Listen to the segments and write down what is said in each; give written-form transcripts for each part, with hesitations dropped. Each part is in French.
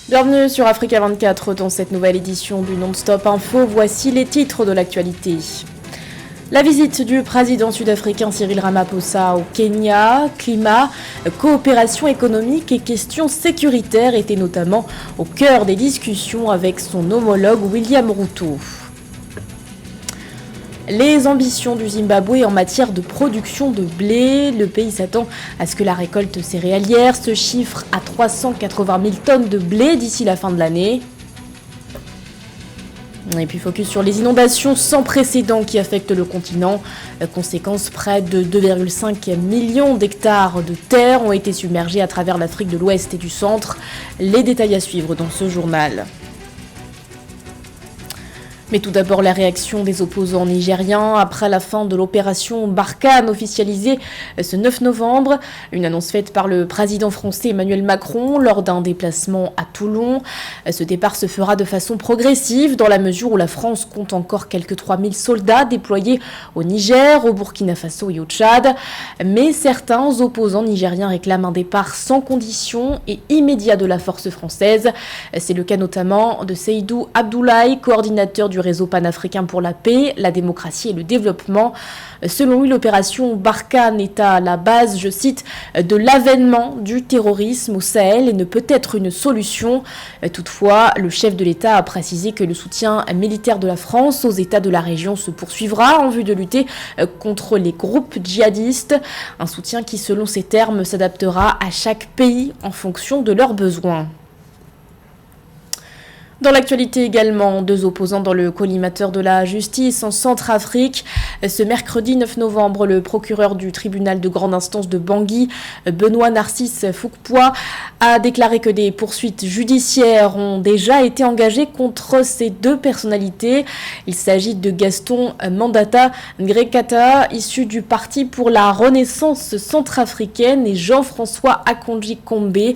Bienvenue sur Africa 24 dans cette nouvelle édition du Non-Stop Info. Voici les titres de l'actualité. La visite du président sud-africain Cyril Ramaphosa au Kenya, climat, coopération économique et questions sécuritaires étaient notamment au cœur des discussions avec son homologue William Ruto. Les ambitions du Zimbabwe en matière de production de blé. Le pays s'attend à ce que la récolte céréalière se chiffre à 380 000 tonnes de blé d'ici la fin de l'année. Et puis focus sur les inondations sans précédent qui affectent le continent. Conséquence, près de 2,5 millions d'hectares de terre ont été submergés à travers l'Afrique de l'Ouest et du Centre. Les détails à suivre dans ce journal. Mais tout d'abord, la réaction des opposants nigériens après la fin de l'opération Barkhane officialisée ce 9 novembre. Une annonce faite par le président français Emmanuel Macron lors d'un déplacement à Toulon. Ce départ se fera de façon progressive dans la mesure où la France compte encore quelques 3000 soldats déployés au Niger, au Burkina Faso et au Tchad. Mais certains opposants nigériens réclament un départ sans condition et immédiat de la force française. C'est le cas notamment de Seydou Abdoulaye, coordinateur du réseau panafricain pour la paix, la démocratie et le développement. Selon lui, l'opération Barkhane est à la base, je cite, de l'avènement du terrorisme au Sahel et ne peut être une solution. Toutefois, le chef de l'État a précisé que le soutien militaire de la France aux États de la région se poursuivra en vue de lutter contre les groupes djihadistes. Un soutien qui, selon ses termes, s'adaptera à chaque pays en fonction de leurs besoins. Dans l'actualité également, deux opposants dans le collimateur de la justice en Centrafrique. Ce mercredi 9 novembre, le procureur du tribunal de grande instance de Bangui, Benoît Narcisse Foukpoy, a déclaré que des poursuites judiciaires ont déjà été engagées contre ces deux personnalités. Il s'agit de Gaston Mandata Ngrekata, issu du Parti pour la Renaissance centrafricaine, et Jean-François Akonji-Kombe,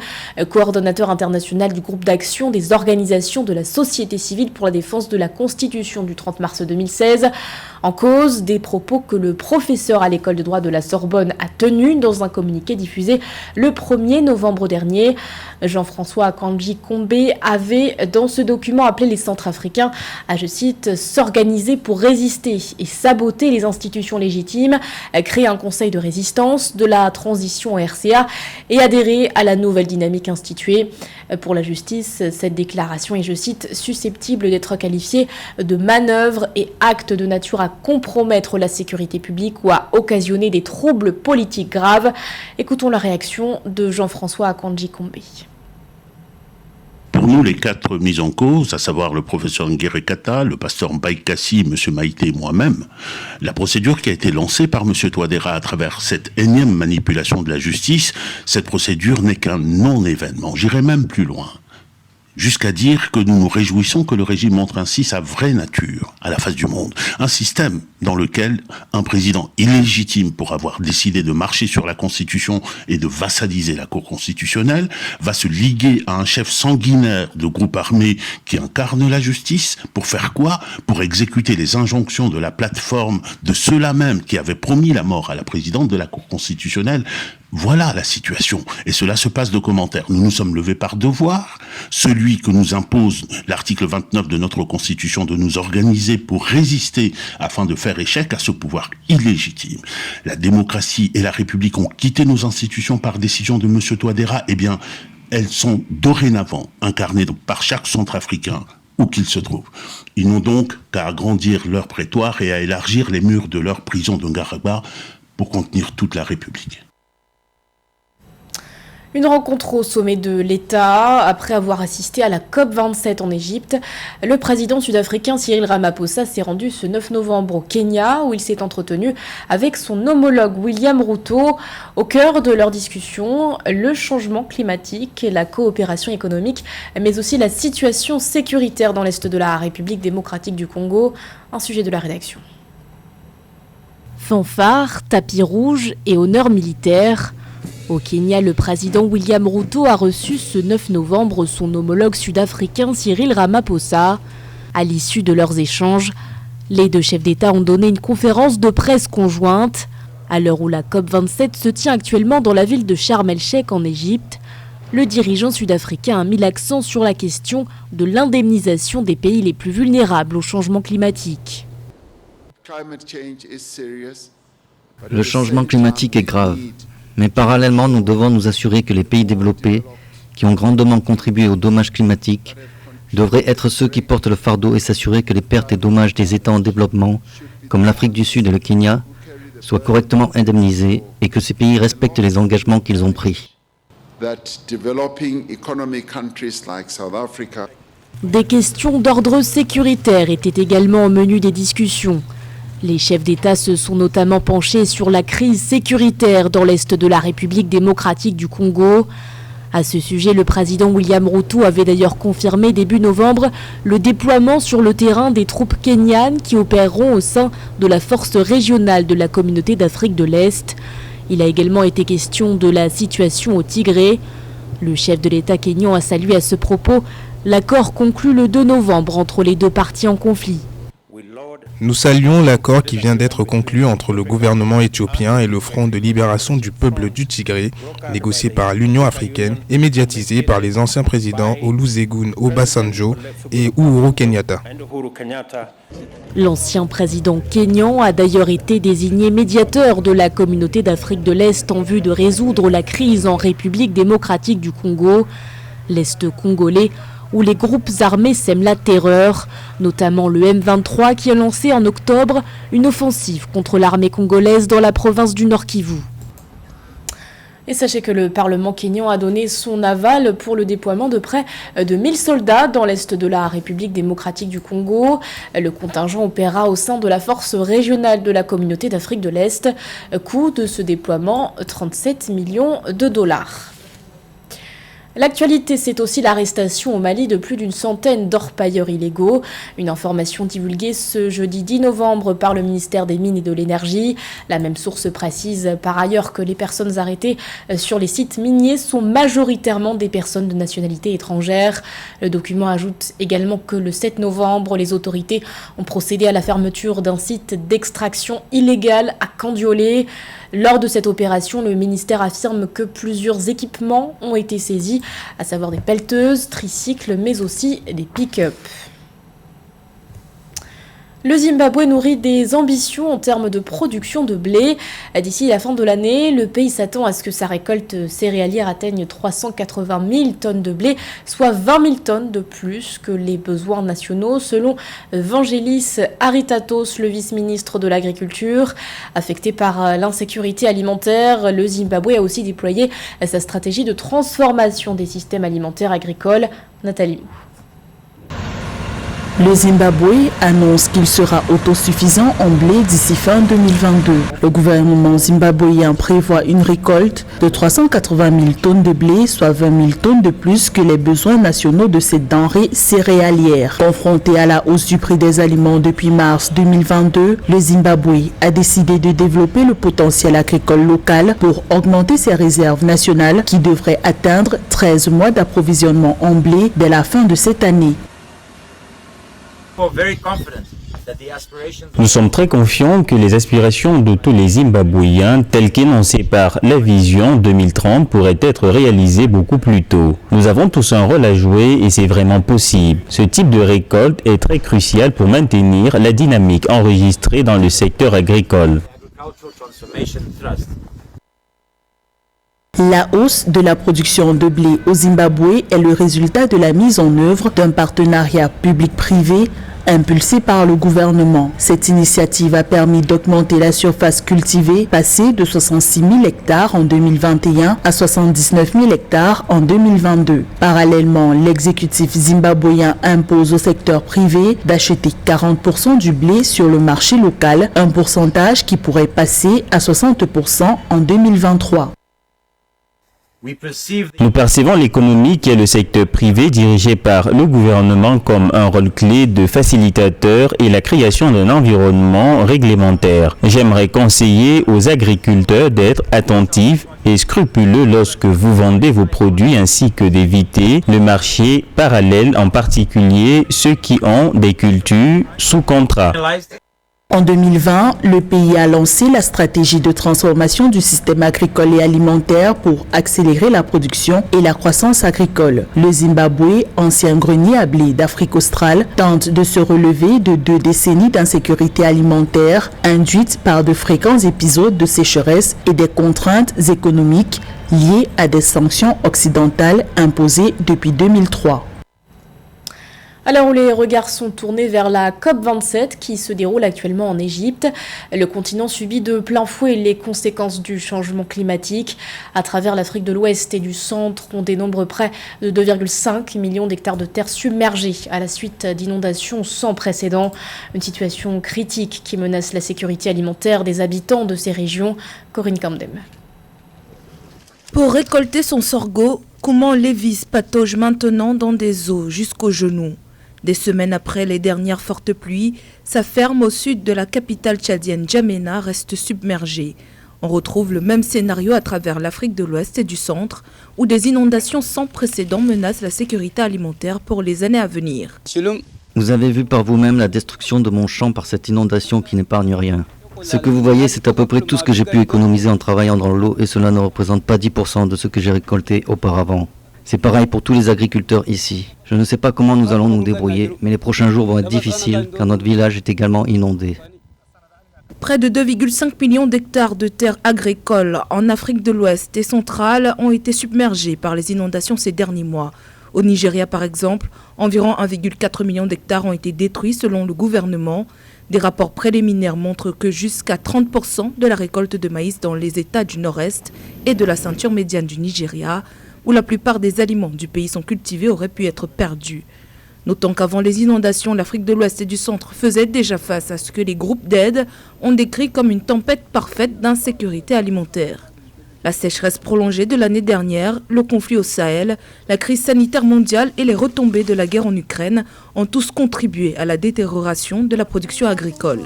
coordonnateur international du groupe d'action des organisations de la société civile pour la défense de la Constitution du 30 mars 2016. En cause, des propos que le professeur à l'école de droit de la Sorbonne a tenus dans un communiqué diffusé le 1er novembre dernier. Jean-François Akonji-Kombe avait dans ce document appelé les Centrafricains à, je cite, s'organiser pour résister et saboter les institutions légitimes, créer un conseil de résistance de la transition au RCA et adhérer à la nouvelle dynamique instituée. Pour la justice, cette déclaration est, je cite, susceptible d'être qualifiée de manœuvre et acte de nature à compromettre la sécurité publique ou à occasionner des troubles politiques graves. Écoutons la réaction de Jean-François Akonji-Kombe. Pour nous, les quatre mis en cause, à savoir le professeur Ngrekata, le pasteur Mbaye-Kassi, M. Maïté et moi-même, la procédure qui a été lancée par M. Touadéra à travers cette énième manipulation de la justice, cette procédure n'est qu'un non-événement. J'irai même plus loin, jusqu'à dire que nous nous réjouissons que le régime montre ainsi sa vraie nature à la face du monde. Un système dans lequel un président illégitime pour avoir décidé de marcher sur la Constitution et de vassaliser la Cour constitutionnelle va se liguer à un chef sanguinaire de groupe armé qui incarne la justice. Pour faire quoi? Pour exécuter les injonctions de la plateforme de ceux-là même qui avaient promis la mort à la présidente de la Cour constitutionnelle. Voilà la situation. Et cela se passe de commentaires. Nous nous sommes levés par devoir, celui que nous impose l'article 29 de notre Constitution de nous organiser pour résister afin de faire échec à ce pouvoir illégitime. La démocratie et la République ont quitté nos institutions par décision de M. Touadéra. Eh bien, elles sont dorénavant incarnées par chaque Centrafricain, où qu'ils se trouvent. Ils n'ont donc qu'à agrandir leur prétoire et à élargir les murs de leur prison de Ngaragba pour contenir toute la République. Une rencontre au sommet de l'État. Après avoir assisté à la COP27 en Égypte, le président sud-africain Cyril Ramaphosa s'est rendu ce 9 novembre au Kenya, où il s'est entretenu avec son homologue William Ruto. Au cœur de leur discussion, le changement climatique, la coopération économique, mais aussi la situation sécuritaire dans l'est de la République démocratique du Congo. Un sujet de la rédaction. Fanfare, tapis rouge et honneur militaire. Au Kenya, le président William Ruto a reçu ce 9 novembre son homologue sud-africain Cyril Ramaphosa. À l'issue de leurs échanges, les deux chefs d'État ont donné une conférence de presse conjointe. À l'heure où la COP27 se tient actuellement dans la ville de Sharm el-Sheikh en Égypte, Le dirigeant sud-africain a mis l'accent sur la question de l'indemnisation des pays les plus vulnérables au changement climatique. Le changement climatique est grave, mais parallèlement, nous devons nous assurer que les pays développés, qui ont grandement contribué aux dommages climatiques, devraient être ceux qui portent le fardeau et s'assurer que les pertes et dommages des États en développement, comme l'Afrique du Sud et le Kenya, soient correctement indemnisés et que ces pays respectent les engagements qu'ils ont pris. Des questions d'ordre sécuritaire étaient également au menu des discussions. Les chefs d'État se sont notamment penchés sur la crise sécuritaire dans l'est de la République démocratique du Congo. À ce sujet, le président William Ruto avait d'ailleurs confirmé début novembre le déploiement sur le terrain des troupes kenyanes qui opéreront au sein de la force régionale de la communauté d'Afrique de l'Est. Il a également été question de la situation au Tigré. Le chef de l'État kényan a salué à ce propos l'accord conclu le 2 novembre entre les deux parties en conflit. Nous saluons l'accord qui vient d'être conclu entre le gouvernement éthiopien et le Front de libération du peuple du Tigré, négocié par l'Union africaine et médiatisé par les anciens présidents Olusegun Obasanjo et Uhuru Kenyatta. L'ancien président kényan a d'ailleurs été désigné médiateur de la communauté d'Afrique de l'Est en vue de résoudre la crise en République démocratique du Congo. L'Est congolais, où les groupes armés sèment la terreur, notamment le M23 qui a lancé en octobre une offensive contre l'armée congolaise dans la province du Nord Kivu. Et sachez que le Parlement kényan a donné son aval pour le déploiement de près de 1000 soldats dans l'est de la République démocratique du Congo. Le contingent opérera au sein de la force régionale de la communauté d'Afrique de l'Est. Coût de ce déploiement, 37 millions de dollars. L'actualité, c'est aussi l'arrestation au Mali de plus d'une centaine d'orpailleurs illégaux. Une information divulguée ce jeudi 10 novembre par le ministère des Mines et de l'Énergie. La même source précise par ailleurs que les personnes arrêtées sur les sites miniers sont majoritairement des personnes de nationalité étrangère. Le document ajoute également que le 7 novembre, les autorités ont procédé à la fermeture d'un site d'extraction illégale à Kandiolé. Lors de cette opération, le ministère affirme que plusieurs équipements ont été saisis, à savoir des pelleteuses, tricycles, mais aussi des pick-up. Le Zimbabwe nourrit des ambitions en termes de production de blé. D'ici la fin de l'année, le pays s'attend à ce que sa récolte céréalière atteigne 380 000 tonnes de blé, soit 20 000 tonnes de plus que les besoins nationaux, selon Vangelis Aritatos, le vice-ministre de l'Agriculture. Affecté par l'insécurité alimentaire, le Zimbabwe a aussi déployé sa stratégie de transformation des systèmes alimentaires agricoles. Nathalie. Le Zimbabwe annonce qu'il sera autosuffisant en blé d'ici fin 2022. Le gouvernement zimbabwéen prévoit une récolte de 380 000 tonnes de blé, soit 20 000 tonnes de plus que les besoins nationaux de cette denrée céréalière. Confronté à la hausse du prix des aliments depuis mars 2022, le Zimbabwe a décidé de développer le potentiel agricole local pour augmenter ses réserves nationales qui devraient atteindre 13 mois d'approvisionnement en blé dès la fin de cette année. Nous sommes très confiants que les aspirations de tous les Zimbabwéens, telles qu'énoncées par la vision 2030, pourraient être réalisées beaucoup plus tôt. Nous avons tous un rôle à jouer et c'est vraiment possible. Ce type de récolte est très crucial pour maintenir la dynamique enregistrée dans le secteur agricole. La hausse de la production de blé au Zimbabwe est le résultat de la mise en œuvre d'un partenariat public-privé impulsé par le gouvernement. Cette initiative a permis d'augmenter la surface cultivée, passée de 66 000 hectares en 2021 à 79 000 hectares en 2022. Parallèlement, l'exécutif zimbabwéen impose au secteur privé d'acheter 40% du blé sur le marché local, un pourcentage qui pourrait passer à 60% en 2023. Nous percevons l'économie qui est le secteur privé dirigé par le gouvernement comme un rôle clé de facilitateur et la création d'un environnement réglementaire. J'aimerais conseiller aux agriculteurs d'être attentifs et scrupuleux lorsque vous vendez vos produits ainsi que d'éviter le marché parallèle, en particulier ceux qui ont des cultures sous contrat. En 2020, le pays a lancé la stratégie de transformation du système agricole et alimentaire pour accélérer la production et la croissance agricole. Le Zimbabwe, ancien grenier à blé d'Afrique australe, tente de se relever de 2 décennies d'insécurité alimentaire induites par de fréquents épisodes de sécheresse et des contraintes économiques liées à des sanctions occidentales imposées depuis 2003. Alors où les regards sont tournés vers la COP27 qui se déroule actuellement en Égypte, le continent subit de plein fouet les conséquences du changement climatique. À travers l'Afrique de l'Ouest et du Centre, on dénombre près de 2,5 millions d'hectares de terre submergés à la suite d'inondations sans précédent. Une situation critique qui menace la sécurité alimentaire des habitants de ces régions. Corinne Camdem. Pour récolter son sorgho, Kouman Lévis patauge maintenant dans des eaux jusqu'aux genoux. Des semaines après les dernières fortes pluies, sa ferme au sud de la capitale tchadienne Djamena reste submergée. On retrouve le même scénario à travers l'Afrique de l'Ouest et du Centre, où des inondations sans précédent menacent la sécurité alimentaire pour les années à venir. Vous avez vu par vous-même la destruction de mon champ par cette inondation qui n'épargne rien. Ce que vous voyez, c'est à peu près tout ce que j'ai pu économiser en travaillant dans l'eau et cela ne représente pas 10% de ce que j'ai récolté auparavant. C'est pareil pour tous les agriculteurs ici. Je ne sais pas comment nous allons nous débrouiller, mais les prochains jours vont être difficiles car notre village est également inondé. Près de 2,5 millions d'hectares de terres agricoles en Afrique de l'Ouest et centrale ont été submergés par les inondations ces derniers mois. Au Nigeria, par exemple, environ 1,4 million d'hectares ont été détruits selon le gouvernement. Des rapports préliminaires montrent que jusqu'à 30% de la récolte de maïs dans les États du Nord-Est et de la ceinture médiane du Nigeria, où la plupart des aliments du pays sont cultivés, auraient pu être perdus. Notons qu'avant les inondations, l'Afrique de l'Ouest et du Centre faisait déjà face à ce que les groupes d'aide ont décrit comme une tempête parfaite d'insécurité alimentaire. La sécheresse prolongée de l'année dernière, le conflit au Sahel, la crise sanitaire mondiale et les retombées de la guerre en Ukraine ont tous contribué à la détérioration de la production agricole.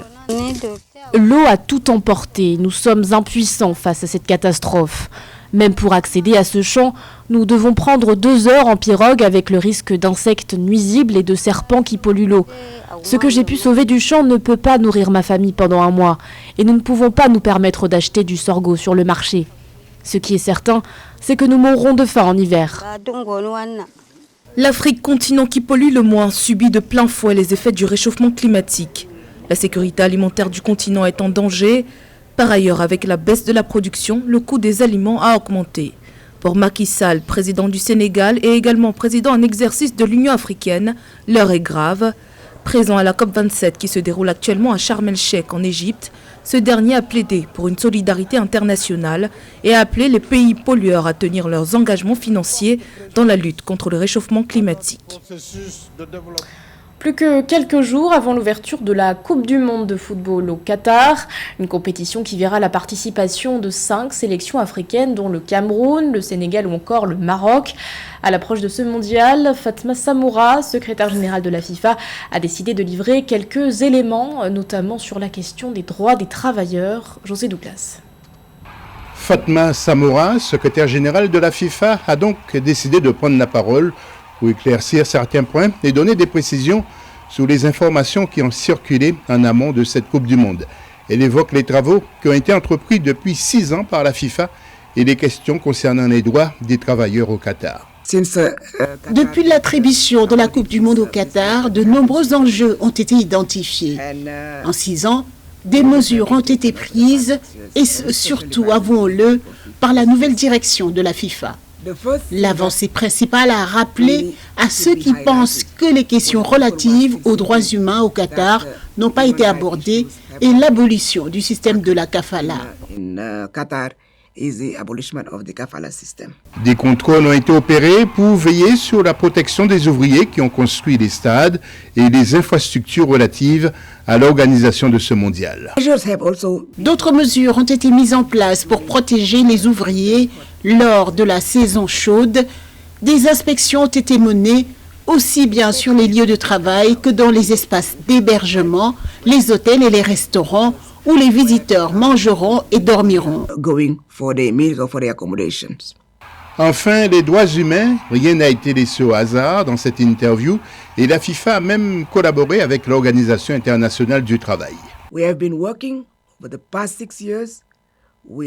L'eau a tout emporté. Nous sommes impuissants face à cette catastrophe. Même pour accéder à ce champ, nous devons prendre 2 heures en pirogue avec le risque d'insectes nuisibles et de serpents qui polluent l'eau. Ce que j'ai pu sauver du champ ne peut pas nourrir ma famille pendant 1 mois et nous ne pouvons pas nous permettre d'acheter du sorgho sur le marché. Ce qui est certain, c'est que nous mourrons de faim en hiver. L'Afrique, continent qui pollue le moins, subit de plein fouet les effets du réchauffement climatique. La sécurité alimentaire du continent est en danger. Par ailleurs, avec la baisse de la production, le coût des aliments a augmenté. Pour Macky Sall, président du Sénégal et également président en exercice de l'Union africaine, l'heure est grave. Présent à la COP27 qui se déroule actuellement à Sharm el-Sheikh en Égypte, ce dernier a plaidé pour une solidarité internationale et a appelé les pays pollueurs à tenir leurs engagements financiers dans la lutte contre le réchauffement climatique. Plus que quelques jours avant l'ouverture de la Coupe du Monde de football au Qatar, une compétition qui verra la participation de 5 sélections africaines dont le Cameroun, le Sénégal ou encore le Maroc. À l'approche de ce mondial, Fatma Samoura, secrétaire générale de la FIFA, a décidé de livrer quelques éléments, notamment sur la question des droits des travailleurs. José Douglas. Fatma Samoura, secrétaire générale de la FIFA, a donc décidé de prendre la parole pour éclaircir certains points et donner des précisions sur les informations qui ont circulé en amont de cette Coupe du Monde. Elle évoque les travaux qui ont été entrepris depuis 6 ans par la FIFA et les questions concernant les droits des travailleurs au Qatar. Depuis l'attribution de la Coupe du Monde au Qatar, de nombreux enjeux ont été identifiés. En 6 ans, des mesures ont été prises et surtout, avouons-le, par la nouvelle direction de la FIFA. L'avancée principale à rappeler à ceux qui pensent que les questions relatives aux droits humains au Qatar n'ont pas été abordées est l'abolition du système de la kafala. Des contrôles ont été opérés pour veiller sur la protection des ouvriers qui ont construit les stades et les infrastructures relatives à l'organisation de ce mondial. D'autres mesures ont été mises en place pour protéger les ouvriers lors de la saison chaude. Des inspections ont été menées aussi bien sur les lieux de travail que dans les espaces d'hébergement, les hôtels et les restaurants où les visiteurs mangeront et dormiront. Enfin, les droits humains, rien n'a été laissé au hasard dans cette interview et la FIFA a même collaboré avec l'Organisation internationale du travail.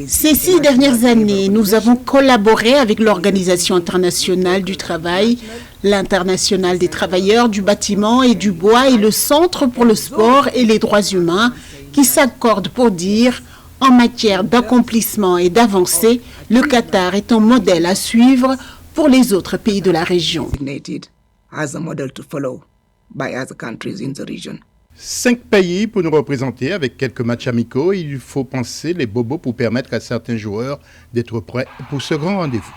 Ces 6 dernières années, nous avons collaboré avec l'Organisation internationale du travail, l'Internationale des travailleurs du bâtiment et du bois et le Centre pour le sport et les droits humains qui s'accordent pour dire, en matière d'accomplissement et d'avancée, le Qatar est un modèle à suivre pour les autres pays de la région. 5 pays pour nous représenter avec quelques matchs amicaux. Il faut penser les bobos pour permettre à certains joueurs d'être prêts pour ce grand rendez-vous.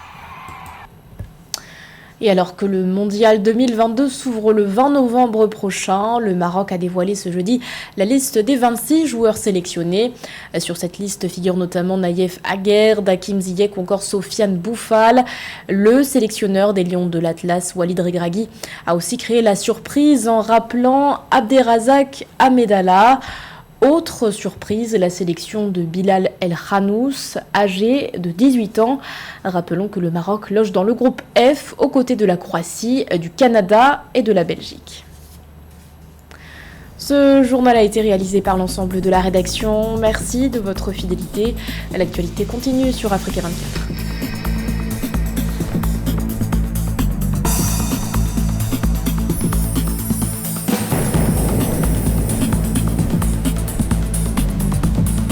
Et alors que le mondial 2022 s'ouvre le 20 novembre prochain, le Maroc a dévoilé ce jeudi la liste des 26 joueurs sélectionnés. Sur cette liste figurent notamment Naïef Aguerd, Hakim Ziyech ou encore Sofiane Bouffal. Le sélectionneur des Lions de l'Atlas, Walid Regragui, a aussi créé la surprise en rappelant Abderrazak Ahmedallah. Autre surprise, la sélection de Bilal El Khanous, âgé de 18 ans. Rappelons que le Maroc loge dans le groupe F, aux côtés de la Croatie, du Canada et de la Belgique. Ce journal a été réalisé par l'ensemble de la rédaction. Merci de votre fidélité. L'actualité continue sur Africa 24.